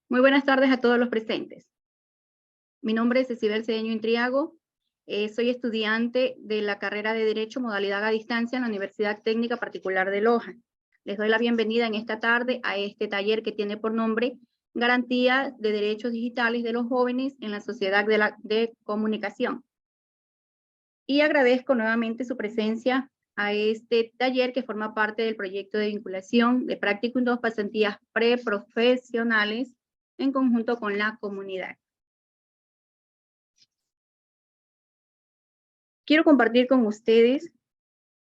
Muy buenas tardes a todos los presentes. Mi nombre es Cecibel Cedeño Intriago. Soy estudiante de la carrera de Derecho modalidad a distancia en la Universidad Técnica Particular de Loja. Les doy la bienvenida en esta tarde a este taller que tiene por nombre Garantía de Derechos Digitales de los Jóvenes en la Sociedad de Comunicación. Y agradezco nuevamente su presencia a este taller que forma parte del proyecto de vinculación de práctico en 2 pasantías preprofesionales en conjunto con la comunidad. Quiero compartir con ustedes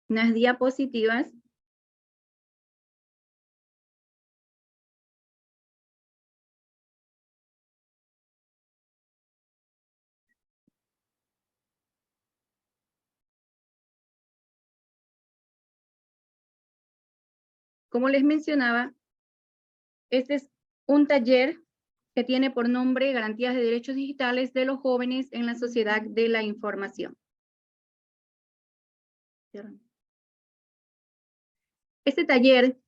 unas diapositivas como les mencionaba. Este es un taller que tiene por nombre Garantías de Derechos Digitales de los Jóvenes en la Sociedad de la Información. Este taller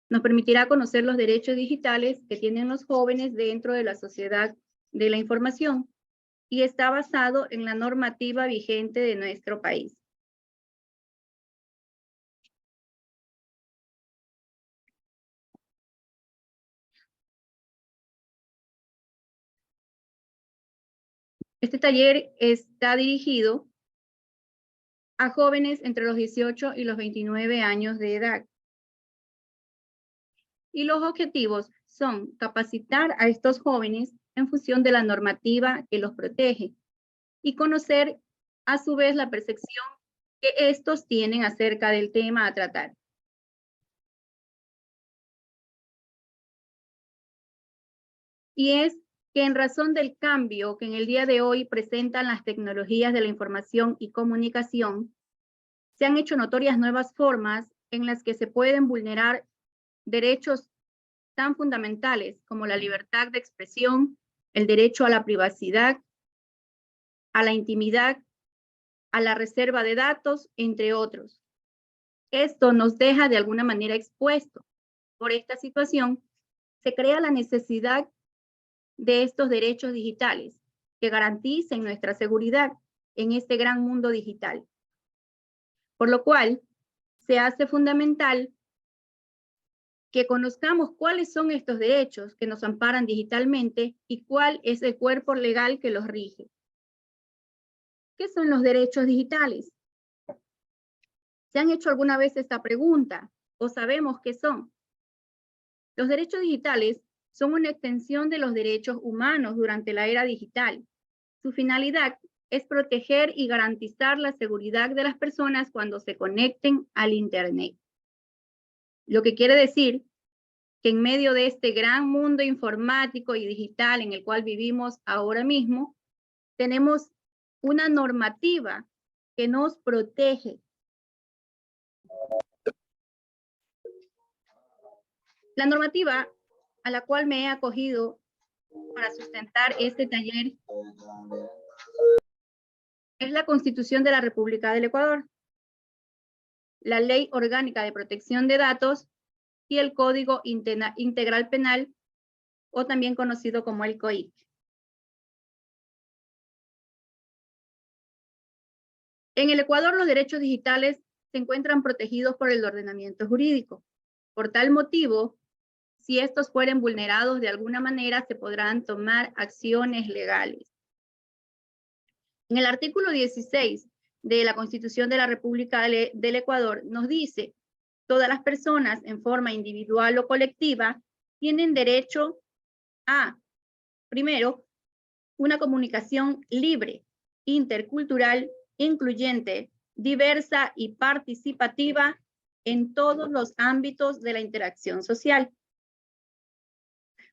nos permitirá conocer los derechos digitales que tienen los jóvenes dentro de la sociedad de la información y está basado en la normativa vigente de nuestro país. Este taller está dirigido a jóvenes entre los 18 y los 29 años de edad. Y los objetivos son capacitar a estos jóvenes en función de la normativa que los protege y conocer a su vez la percepción que estos tienen acerca del tema a tratar. Y es que en razón del cambio que en el día de hoy presentan las tecnologías de la información y comunicación, se han hecho notorias nuevas formas en las que se pueden vulnerar derechos tan fundamentales como la libertad de expresión, el derecho a la privacidad, a la intimidad, a la reserva de datos, entre otros. Esto nos deja de alguna manera expuestos. Por esta situación, se crea la necesidad de estos derechos digitales que garanticen nuestra seguridad en este gran mundo digital. Por lo cual, se hace fundamental que conozcamos cuáles son estos derechos que nos amparan digitalmente y cuál es el cuerpo legal que los rige. ¿Qué son los derechos digitales? ¿Se han hecho alguna vez esta pregunta o sabemos qué son? Los derechos digitales son una extensión de los derechos humanos durante la era digital. Su finalidad es proteger y garantizar la seguridad de las personas cuando se conecten al Internet. Lo que quiere decir que en medio de este gran mundo informático y digital en el cual vivimos ahora mismo, tenemos una normativa que nos protege. La normativa a la cual me he acogido para sustentar este taller es la Constitución de la República del Ecuador, la Ley Orgánica de Protección de Datos y el Código Integral Penal, o también conocido como el COIP. En el Ecuador, los derechos digitales se encuentran protegidos por el ordenamiento jurídico. Por tal motivo, si estos fueren vulnerados de alguna manera, se podrán tomar acciones legales. En el artículo 16 de la Constitución de la República del Ecuador nos dice: todas las personas en forma individual o colectiva tienen derecho a, primero, una comunicación libre, intercultural, incluyente, diversa y participativa en todos los ámbitos de la interacción social,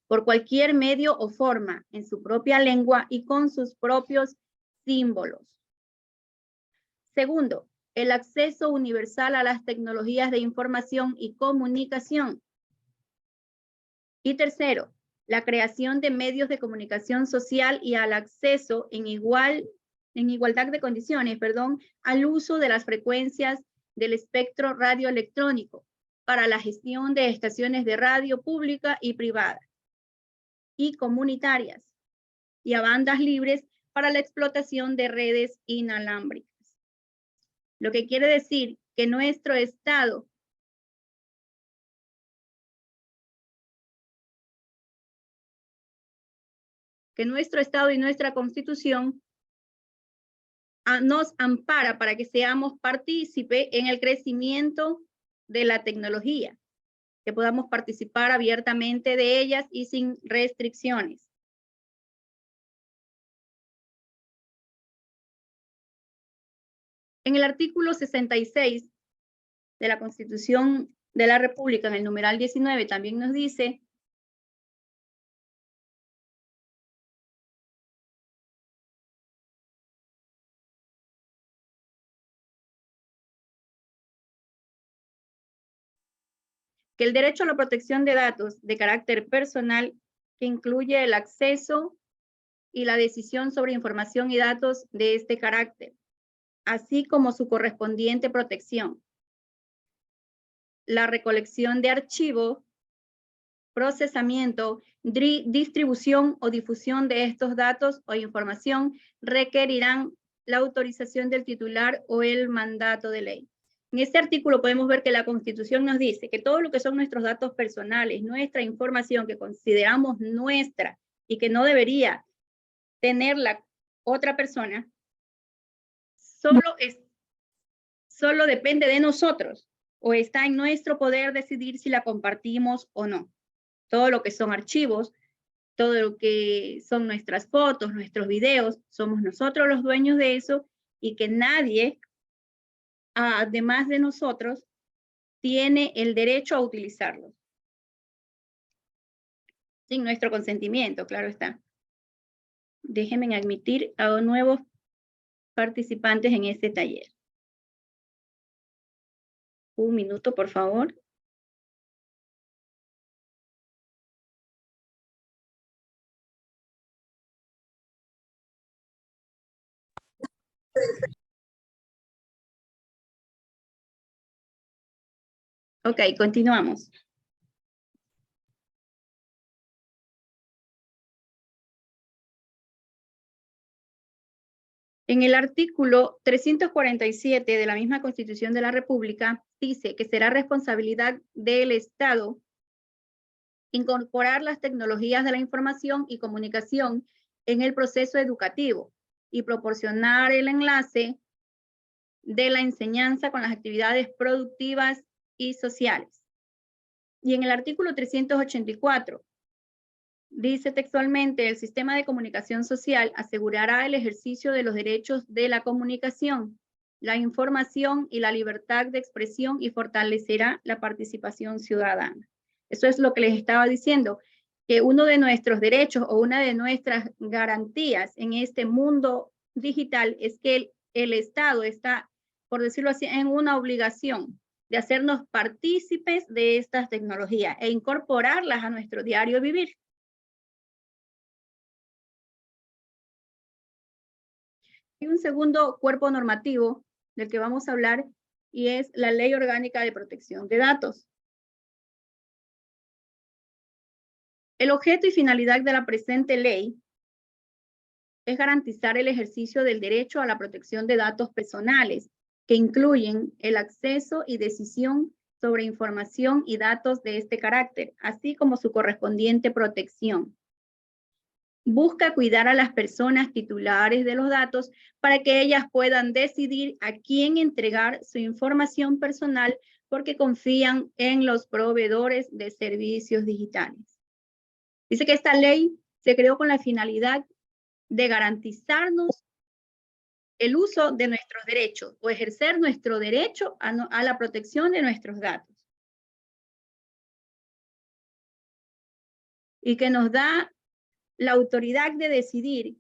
por cualquier medio o forma, en su propia lengua y con sus propios símbolos. Segundo, el acceso universal a las tecnologías de información y comunicación. Y tercero, la creación de medios de comunicación social y al acceso en igual en igualdad de condiciones, perdón, al uso de las frecuencias del espectro radioelectrónico para la gestión de estaciones de radio pública y privada y comunitarias, y a bandas libres para la explotación de redes inalámbricas. Lo que quiere decir que nuestro Estado y nuestra Constitución nos ampara para que seamos partícipes en el crecimiento de la tecnología, que podamos participar abiertamente de ellas y sin restricciones. En el artículo 66 de la Constitución de la República, en el numeral 19, también nos dice que el derecho a la protección de datos de carácter personal, que incluye el acceso y la decisión sobre información y datos de este carácter, así como su correspondiente protección, la recolección de archivos, procesamiento, distribución o difusión de estos datos o información requerirán la autorización del titular o el mandato de ley. En este artículo podemos ver que la Constitución nos dice que todo lo que son nuestros datos personales, nuestra información que consideramos nuestra y que no debería tener la otra persona, solo depende de nosotros o está en nuestro poder decidir si la compartimos o no. Todo lo que son archivos, todo lo que son nuestras fotos, nuestros videos, somos nosotros los dueños de eso y que nadie, además de nosotros, tiene el derecho a utilizarlos. Sin nuestro consentimiento, claro está. Déjenme admitir a nuevos participantes en este taller. Un minuto, por favor. Ok, continuamos. En el artículo 347 de la misma Constitución de la República, dice que será responsabilidad del Estado incorporar las tecnologías de la información y comunicación en el proceso educativo y proporcionar el enlace de la enseñanza con las actividades productivas y sociales. Y en el artículo 384, dice textualmente, el sistema de comunicación social asegurará el ejercicio de los derechos de la comunicación, la información y la libertad de expresión y fortalecerá la participación ciudadana. Eso es lo que les estaba diciendo, que uno de nuestros derechos o una de nuestras garantías en este mundo digital es que el Estado está, por decirlo así, en una obligación de hacernos partícipes de estas tecnologías e incorporarlas a nuestro diario vivir. Hay un segundo cuerpo normativo del que vamos a hablar y es la Ley Orgánica de Protección de Datos. El objeto y finalidad de la presente ley es garantizar el ejercicio del derecho a la protección de datos personales, que incluyen el acceso y decisión sobre información y datos de este carácter, así como su correspondiente protección. Busca cuidar a las personas titulares de los datos para que ellas puedan decidir a quién entregar su información personal porque confían en los proveedores de servicios digitales. Dice que esta ley se creó con la finalidad de garantizarnos el uso de nuestros derechos o ejercer nuestro derecho a la protección de nuestros datos. Y que nos da la autoridad de decidir,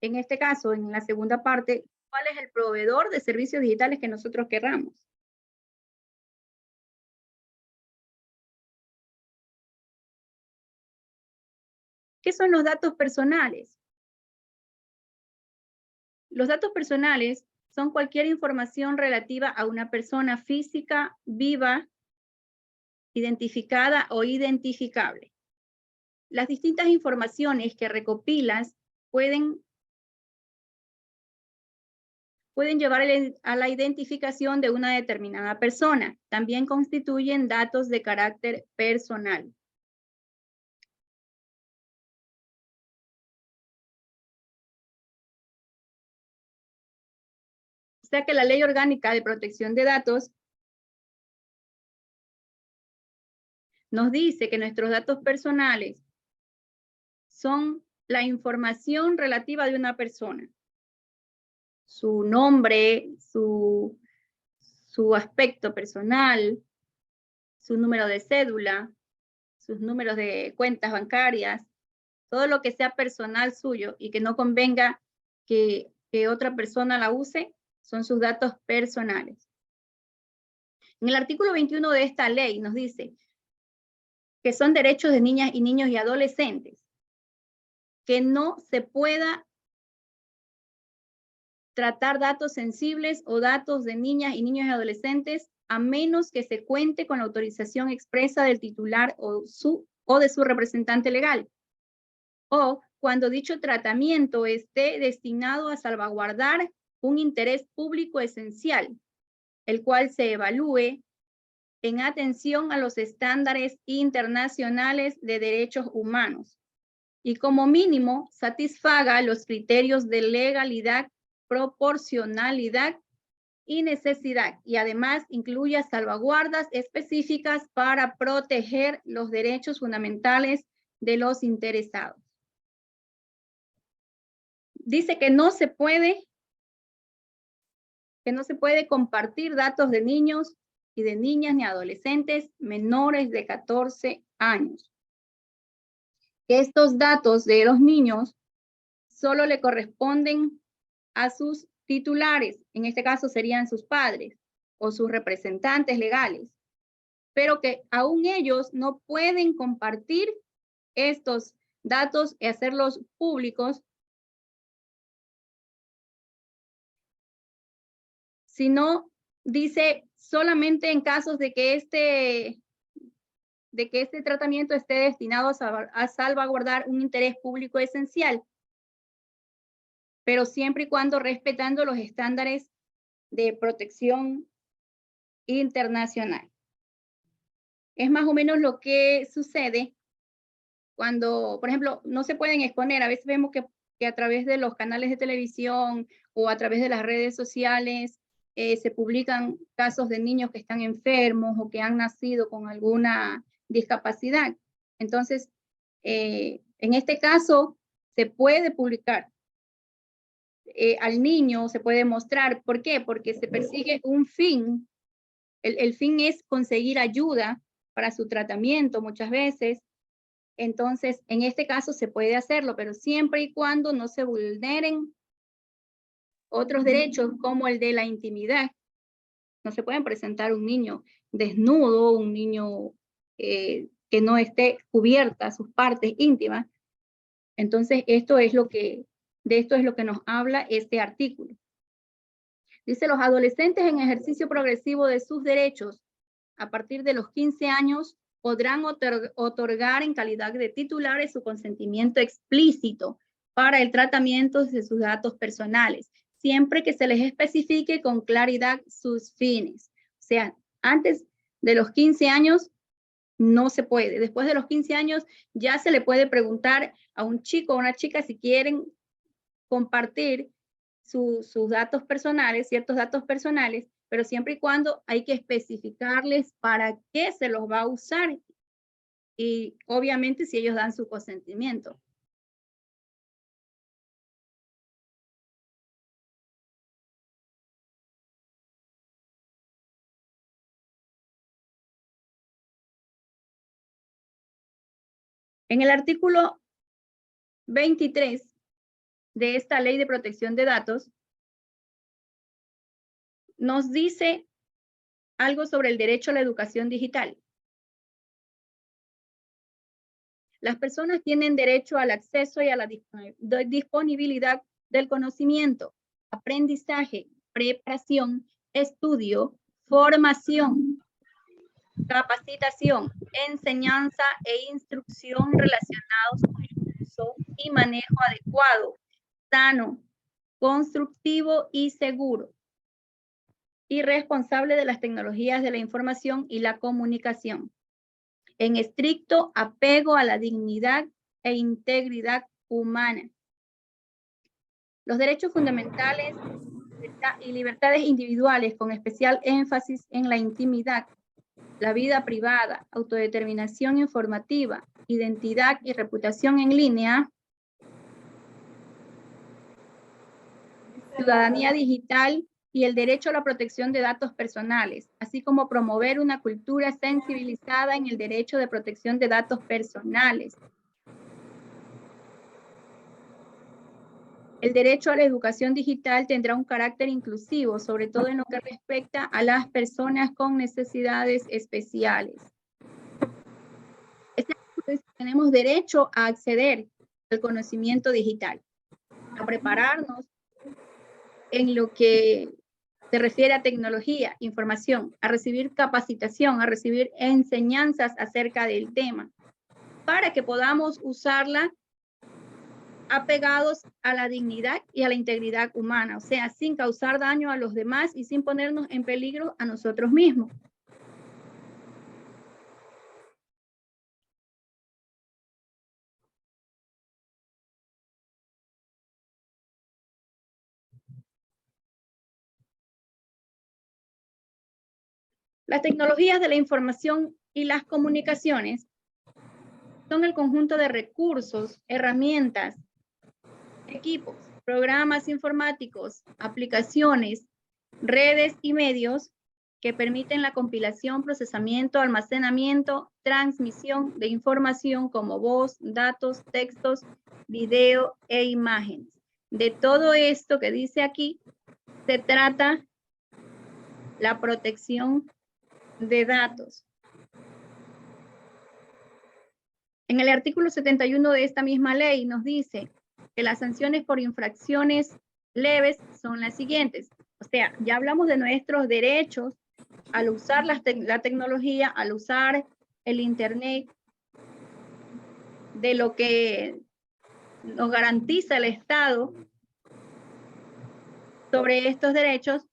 en este caso, en la segunda parte, cuál es el proveedor de servicios digitales que nosotros querramos. ¿Qué son los datos personales? Los datos personales son cualquier información relativa a una persona física, viva, identificada o identificable. Las distintas informaciones que recopilas pueden llevar a la identificación de una determinada persona. También constituyen datos de carácter personal. O sea que la Ley Orgánica de Protección de Datos nos dice que nuestros datos personales son la información relativa de una persona. Su nombre, su aspecto personal, su número de cédula, sus números de cuentas bancarias, todo lo que sea personal suyo y que no convenga que otra persona la use, son sus datos personales. En el artículo 21 de esta ley nos dice que son derechos de niñas y niños y adolescentes, que no se pueda tratar datos sensibles o datos de niñas y niños y adolescentes a menos que se cuente con la autorización expresa del titular o de su representante legal, o cuando dicho tratamiento esté destinado a salvaguardar un interés público esencial, el cual se evalúe en atención a los estándares internacionales de derechos humanos y como mínimo satisfaga los criterios de legalidad, proporcionalidad y necesidad, y además incluya salvaguardas específicas para proteger los derechos fundamentales de los interesados. Dice que no se puede compartir datos de niños y de niñas ni adolescentes menores de 14 años. Que estos datos de los niños solo le corresponden a sus titulares, en este caso serían sus padres o sus representantes legales, pero que aún ellos no pueden compartir estos datos y hacerlos públicos, sino dice solamente en casos de que este tratamiento esté destinado a salvaguardar un interés público esencial, pero siempre y cuando respetando los estándares de protección internacional. Es más o menos lo que sucede cuando, por ejemplo, no se pueden exponer. A veces vemos que a través de los canales de televisión o a través de las redes sociales se publican casos de niños que están enfermos o que han nacido con alguna discapacidad. Entonces, en este caso, se puede publicar al niño, se puede mostrar. ¿Por qué? Porque se persigue un fin. El fin es conseguir ayuda para su tratamiento muchas veces. Entonces, en este caso se puede hacerlo, pero siempre y cuando no se vulneren otros derechos como el de la intimidad. No se pueden presentar un niño desnudo, un niño que no esté cubierta sus partes íntimas. Entonces, de esto es lo que nos habla este artículo. Dice, los adolescentes en ejercicio progresivo de sus derechos a partir de los 15 años podrán otorgar en calidad de titulares su consentimiento explícito para el tratamiento de sus datos personales, siempre que se les especifique con claridad sus fines. O sea, antes de los 15 años no se puede. Después de los 15 años ya se le puede preguntar a un chico o una chica si quieren compartir sus datos personales, ciertos datos personales, pero siempre y cuando hay que especificarles para qué se los va a usar y obviamente si ellos dan su consentimiento. En el artículo 23 de esta Ley de Protección de Datos, nos dice algo sobre el derecho a la educación digital. Las personas tienen derecho al acceso y a la disponibilidad del conocimiento, aprendizaje, preparación, estudio, formación, capacitación, enseñanza e instrucción relacionados con el uso y manejo adecuado, sano, constructivo y seguro, y responsable de las tecnologías de la información y la comunicación, en estricto apego a la dignidad e integridad humana. Los derechos fundamentales y libertades individuales, con especial énfasis en la intimidad, la vida privada, autodeterminación informativa, identidad y reputación en línea, ciudadanía digital y el derecho a la protección de datos personales, así como promover una cultura sensibilizada en el derecho de protección de datos personales. El derecho a la educación digital tendrá un carácter inclusivo, sobre todo en lo que respecta a las personas con necesidades especiales. Tenemos derecho a acceder al conocimiento digital, a prepararnos en lo que se refiere a tecnología, información, a recibir capacitación, a recibir enseñanzas acerca del tema, para que podamos usarla apegados a la dignidad y a la integridad humana, o sea, sin causar daño a los demás y sin ponernos en peligro a nosotros mismos. Las tecnologías de la información y las comunicaciones son el conjunto de recursos, herramientas, equipos, programas informáticos, aplicaciones, redes y medios que permiten la compilación, procesamiento, almacenamiento, transmisión de información como voz, datos, textos, video e imágenes. De todo esto que dice aquí, se trata la protección de datos. En el artículo 71 de esta misma ley nos dice que las sanciones por infracciones leves son las siguientes. O sea, ya hablamos de nuestros derechos al usar la tecnología, al usar el Internet, de lo que nos garantiza el Estado sobre estos derechos,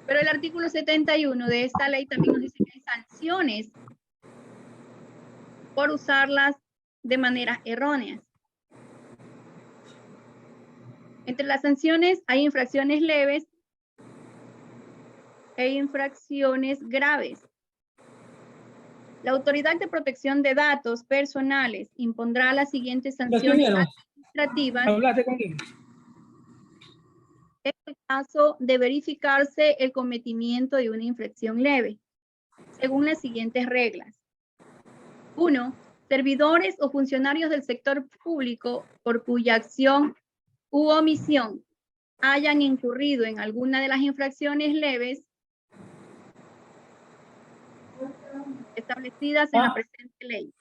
pero el artículo 71 de esta ley también nos dice que hay sanciones por usarlas de manera errónea. Entre las sanciones hay infracciones leves e infracciones graves. La Autoridad de Protección de Datos Personales impondrá las siguientes sanciones administrativas en el caso de verificarse el cometimiento de una infracción leve, según las siguientes reglas. 1. Servidores o funcionarios del sector público por cuya acción u omisión hayan incurrido en alguna de las infracciones leves establecidas en la presente ley.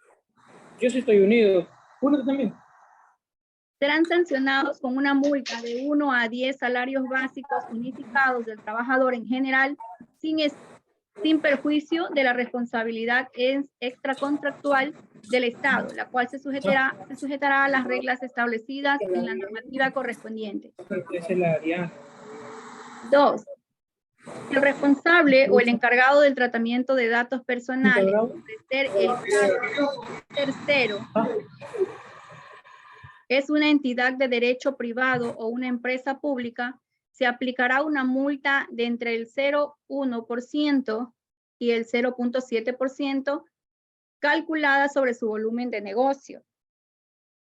Yo sí estoy unido. Uno también. Serán sancionados con una multa de 1 a 10 salarios básicos unificados del trabajador en general, sin perjuicio de la responsabilidad extracontractual del Estado, la cual se sujetará a las reglas establecidas en la normativa correspondiente. 2. El responsable o el encargado del tratamiento de datos personales, de ser el caso tercero, es una entidad de derecho privado o una empresa pública, se aplicará una multa de entre el 0,1% y el 0,7% calculada sobre su volumen de negocio,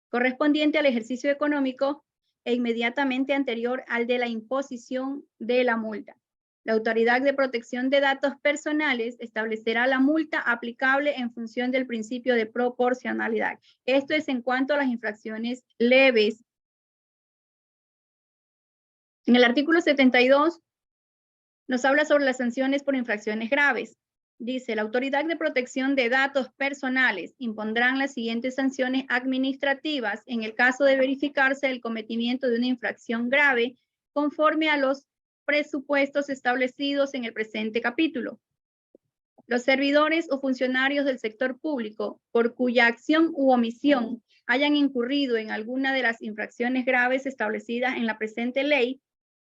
correspondiente al ejercicio económico e inmediatamente anterior al de la imposición de la multa. La Autoridad de Protección de Datos Personales establecerá la multa aplicable en función del principio de proporcionalidad. Esto es en cuanto a las infracciones leves. En el artículo 72 nos habla sobre las sanciones por infracciones graves. Dice, la Autoridad de Protección de Datos Personales impondrán las siguientes sanciones administrativas en el caso de verificarse el cometimiento de una infracción grave conforme a los presupuestos establecidos en el presente capítulo. Los servidores o funcionarios del sector público, por cuya acción u omisión hayan incurrido en alguna de las infracciones graves establecidas en la presente ley,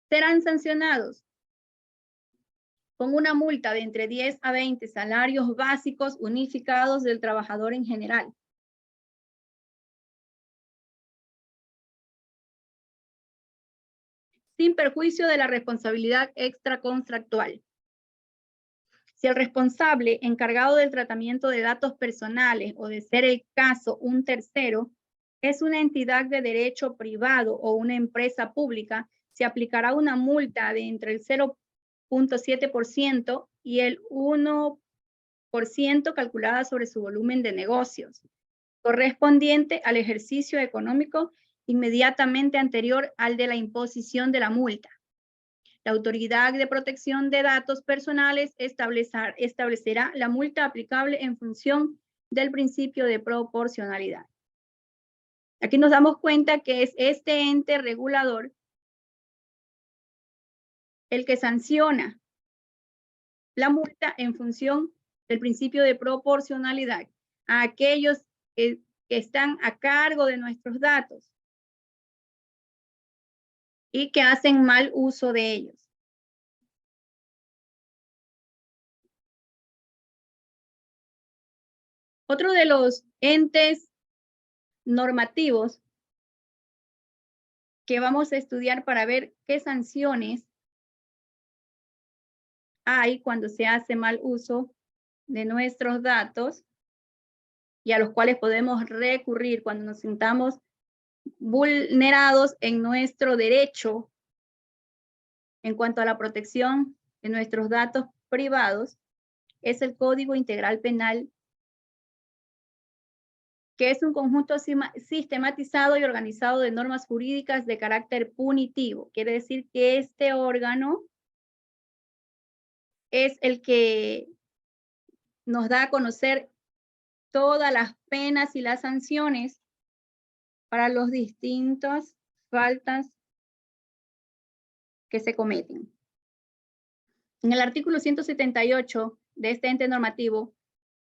serán sancionados con una multa de entre 10 a 20 salarios básicos unificados del trabajador en general. Sin perjuicio de la responsabilidad extracontractual. Si el responsable encargado del tratamiento de datos personales o, de ser el caso, un tercero, es una entidad de derecho privado o una empresa pública, se aplicará una multa de entre el 0.7% y el 1% calculada sobre su volumen de negocios, correspondiente al ejercicio económico inmediatamente anterior al de la imposición de la multa. La Autoridad de Protección de Datos Personales establecerá la multa aplicable en función del principio de proporcionalidad. Aquí nos damos cuenta que es este ente regulador el que sanciona la multa en función del principio de proporcionalidad a aquellos que están a cargo de nuestros datos y que hacen mal uso de ellos. Otro de los entes normativos que vamos a estudiar para ver qué sanciones hay cuando se hace mal uso de nuestros datos y a los cuales podemos recurrir cuando nos sintamos vulnerados en nuestro derecho en cuanto a la protección de nuestros datos privados, es el Código Integral Penal, que es un conjunto sistematizado y organizado de normas jurídicas de carácter punitivo. Quiere decir que este órgano es el que nos da a conocer todas las penas y las sanciones para las distintas faltas que se cometen. En el artículo 178 de este ente normativo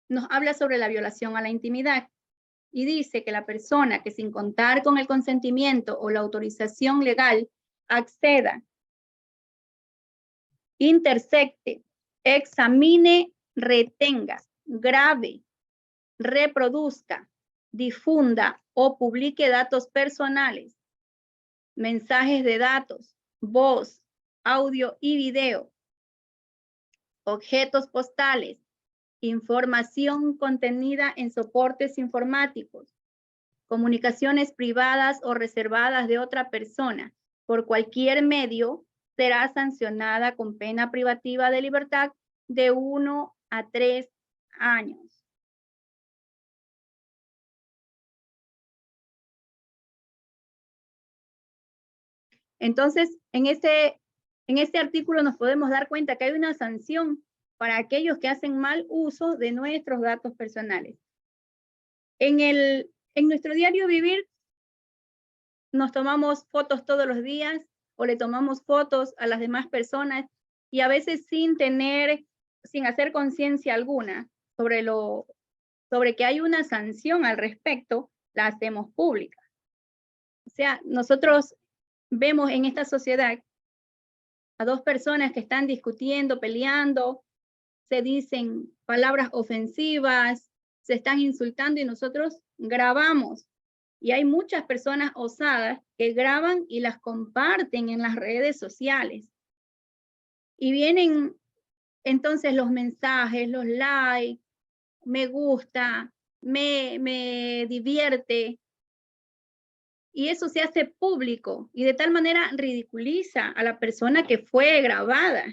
nos habla sobre la violación a la intimidad y dice que la persona que, sin contar con el consentimiento o la autorización legal, acceda, intersecte, examine, retenga, grave, reproduzca, difunda o publique datos personales, mensajes de datos, voz, audio y video, objetos postales, información contenida en soportes informáticos, comunicaciones privadas o reservadas de otra persona por cualquier medio, será sancionada con pena privativa de libertad de 1 a 3 años. Entonces, en este artículo nos podemos dar cuenta que hay una sanción para aquellos que hacen mal uso de nuestros datos personales. En nuestro diario vivir, nos tomamos fotos todos los días o le tomamos fotos a las demás personas y a veces sin hacer conciencia alguna sobre que hay una sanción al respecto, la hacemos pública. O sea, nosotros vemos en esta sociedad a dos personas que están discutiendo, peleando, se dicen palabras ofensivas, se están insultando y nosotros grabamos. Y hay muchas personas osadas que graban y las comparten en las redes sociales. Y vienen entonces los mensajes, los likes, me gusta, me divierte. Y eso se hace público y de tal manera ridiculiza a la persona que fue grabada.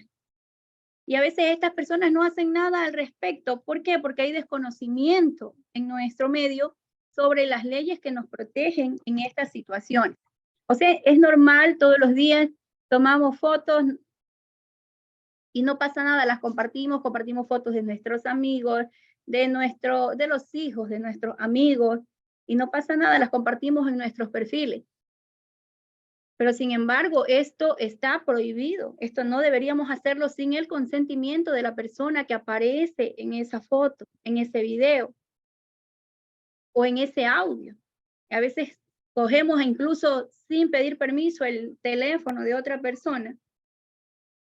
Y a veces estas personas no hacen nada al respecto. ¿Por qué? Porque hay desconocimiento en nuestro medio sobre las leyes que nos protegen en esta situación. O sea, es normal, todos los días tomamos fotos y no pasa nada, las compartimos fotos de nuestros amigos, de los hijos de nuestros amigos, y no pasa nada, las compartimos en nuestros perfiles. Pero sin embargo, esto está prohibido. Esto no deberíamos hacerlo sin el consentimiento de la persona que aparece en esa foto, en ese video o en ese audio. A veces cogemos incluso sin pedir permiso el teléfono de otra persona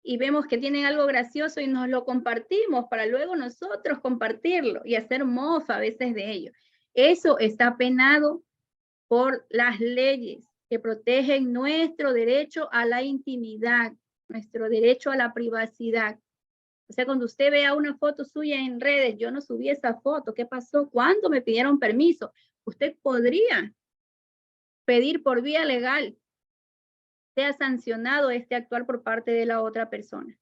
y vemos que tienen algo gracioso y nos lo compartimos para luego nosotros compartirlo y hacer mofa a veces de ello. Eso está penado por las leyes que protegen nuestro derecho a la intimidad, nuestro derecho a la privacidad. O sea, cuando usted vea una foto suya en redes, yo no subí esa foto, ¿qué pasó? ¿Cuándo me pidieron permiso? Usted podría pedir por vía legal sea sancionado este actuar por parte de la otra persona.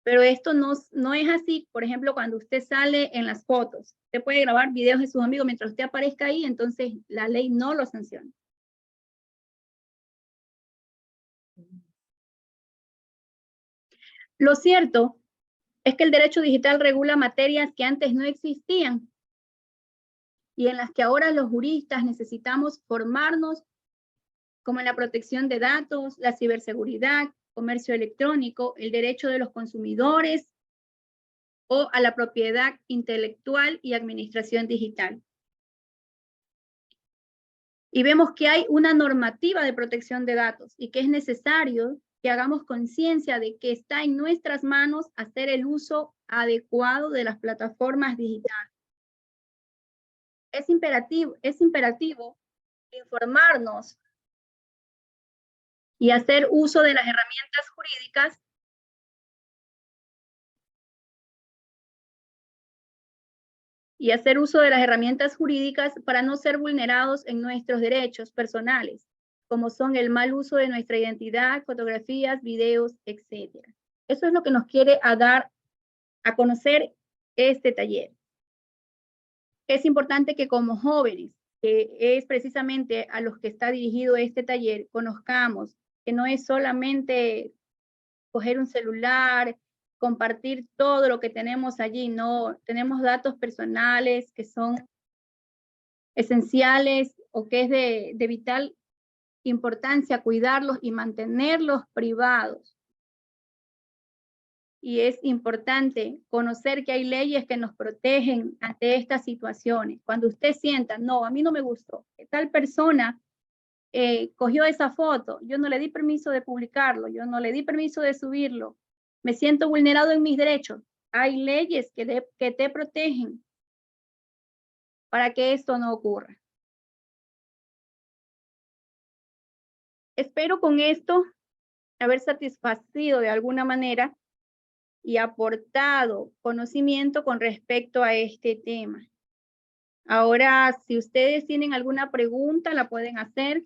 Pero esto no es así. Por ejemplo, cuando usted sale en las fotos, usted puede grabar videos de sus amigos mientras usted aparezca ahí, entonces la ley no lo sanciona. Lo cierto es que el derecho digital regula materias que antes no existían y en las que ahora los juristas necesitamos formarnos, como en la protección de datos, la ciberseguridad, comercio electrónico, el derecho de los consumidores o a la propiedad intelectual y administración digital. Y vemos que hay una normativa de protección de datos y que es necesario que hagamos conciencia de que está en nuestras manos hacer el uso adecuado de las plataformas digitales. Es imperativo informarnos y hacer uso de las herramientas jurídicas para no ser vulnerados en nuestros derechos personales, como son el mal uso de nuestra identidad, fotografías, videos, etc. Eso es lo que nos quiere dar a conocer este taller. Es importante que como jóvenes, que es precisamente a los que está dirigido este taller, conozcamos que no es solamente coger un celular, compartir todo lo que tenemos allí, no, tenemos datos personales que son esenciales o que es de vital importancia cuidarlos y mantenerlos privados. Y es importante conocer que hay leyes que nos protegen ante estas situaciones. Cuando usted sienta, no, a mí no me gustó, que tal persona cogió esa foto, yo no le di permiso de publicarlo, yo no le di permiso de subirlo, me siento vulnerado en mis derechos. Hay leyes que te protegen para que esto no ocurra. Espero con esto haber satisfacido de alguna manera y aportado conocimiento con respecto a este tema. Ahora, si ustedes tienen alguna pregunta, la pueden hacer.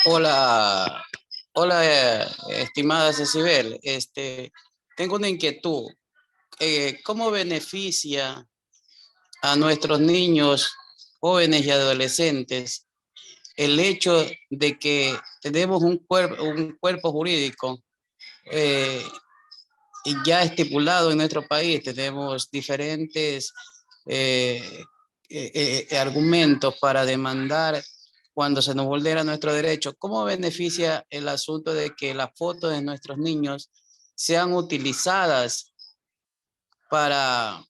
Hola, estimada Cecibel. Tengo una inquietud. ¿Cómo beneficia a nuestros niños, jóvenes y adolescentes el hecho de que tenemos un cuerpo jurídico y ya estipulado en nuestro país? Tenemos diferentes argumentos para demandar cuando se nos vulnera nuestro derecho. ¿Cómo beneficia el asunto de que las fotos de nuestros niños sean utilizadas para